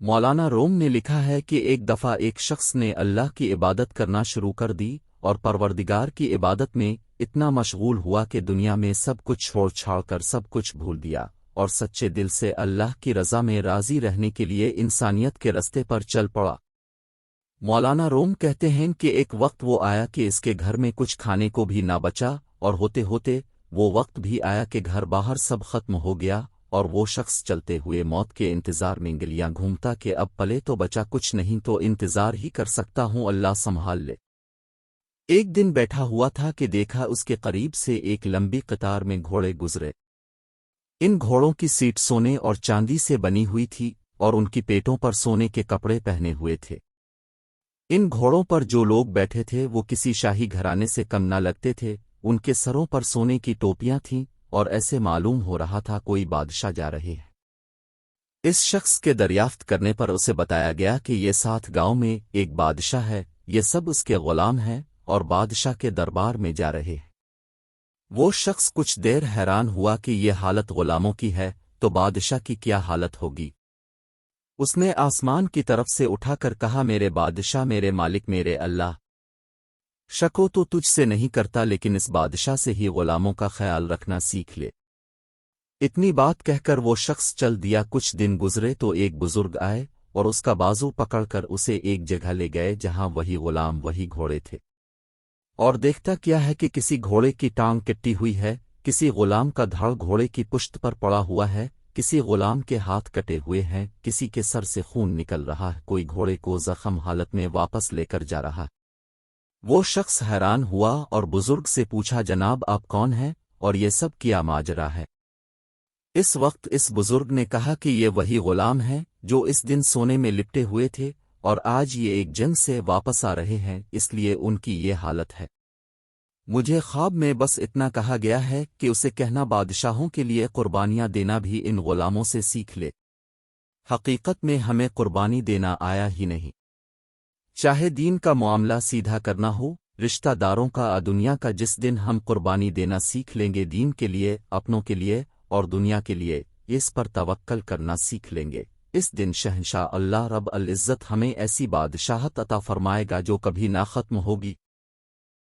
مولانا روم نے لکھا ہے کہ ایک دفعہ ایک شخص نے اللہ کی عبادت کرنا شروع کر دی اور پروردگار کی عبادت میں اتنا مشغول ہوا کہ دنیا میں سب کچھ چھوڑ چھاڑ کر سب کچھ بھول دیا اور سچے دل سے اللہ کی رضا میں راضی رہنے کے لیے انسانیت کے رستے پر چل پڑا۔ مولانا روم کہتے ہیں کہ ایک وقت وہ آیا کہ اس کے گھر میں کچھ کھانے کو بھی نہ بچا، اور ہوتے ہوتے وہ وقت بھی آیا کہ گھر باہر سب ختم ہو گیا، اور وہ شخص چلتے ہوئے موت کے انتظار میں گلیاں گھومتا کہ اب پلے تو بچا کچھ نہیں تو انتظار ہی کر سکتا ہوں، اللہ سنبھال لے۔ ایک دن بیٹھا ہوا تھا کہ دیکھا اس کے قریب سے ایک لمبی قطار میں گھوڑے گزرے۔ ان گھوڑوں کی سیٹ سونے اور چاندی سے بنی ہوئی تھی اور ان کی پیٹوں پر سونے کے کپڑے پہنے ہوئے تھے۔ ان گھوڑوں پر جو لوگ بیٹھے تھے وہ کسی شاہی گھرانے سے کم نہ لگتے تھے، ان کے سروں پر سونے کی ٹوپیاں تھیں اور ایسے معلوم ہو رہا تھا کوئی بادشاہ جا رہے ہیں۔ اس شخص کے دریافت کرنے پر اسے بتایا گیا کہ یہ ساتھ گاؤں میں ایک بادشاہ ہے، یہ سب اس کے غلام ہیں اور بادشاہ کے دربار میں جا رہے ہیں۔ وہ شخص کچھ دیر حیران ہوا کہ یہ حالت غلاموں کی ہے تو بادشاہ کی کیا حالت ہوگی۔ اس نے آسمان کی طرف سے اٹھا کر کہا، میرے بادشاہ، میرے مالک، میرے اللہ، شکو تو تجھ سے نہیں کرتا، لیکن اس بادشاہ سے ہی غلاموں کا خیال رکھنا سیکھ لے۔ اتنی بات کہہ کر وہ شخص چل دیا۔ کچھ دن گزرے تو ایک بزرگ آئے اور اس کا بازو پکڑ کر اسے ایک جگہ لے گئے جہاں وہی غلام وہی گھوڑے تھے، اور دیکھتا کیا ہے کہ کسی گھوڑے کی ٹانگ کٹی ہوئی ہے، کسی غلام کا دھڑ گھوڑے کی پشت پر پڑا ہوا ہے، کسی غلام کے ہاتھ کٹے ہوئے ہیں، کسی کے سر سے خون نکل رہا ہے، کوئی گھوڑے کو زخم حالت میں واپس لے کر جا رہا ہے۔ وہ شخص حیران ہوا اور بزرگ سے پوچھا، جناب آپ کون ہیں اور یہ سب کیا ماجرا ہے؟ اس وقت اس بزرگ نے کہا کہ یہ وہی غلام ہیں جو اس دن سونے میں لپٹے ہوئے تھے اور آج یہ ایک جنگ سے واپس آ رہے ہیں، اس لیے ان کی یہ حالت ہے۔ مجھے خواب میں بس اتنا کہا گیا ہے کہ اسے کہنا بادشاہوں کے لیے قربانیاں دینا بھی ان غلاموں سے سیکھ لے۔ حقیقت میں ہمیں قربانی دینا آیا ہی نہیں، چاہے دین کا معاملہ سیدھا کرنا ہو، رشتہ داروں کا، دنیا کا۔ جس دن ہم قربانی دینا سیکھ لیں گے دین کے لیے، اپنوں کے لیے اور دنیا کے لیے، اس پر توکل کرنا سیکھ لیں گے، اس دن شہنشاہ اللہ رب العزت ہمیں ایسی بادشاہت عطا فرمائے گا جو کبھی نہ ختم ہوگی۔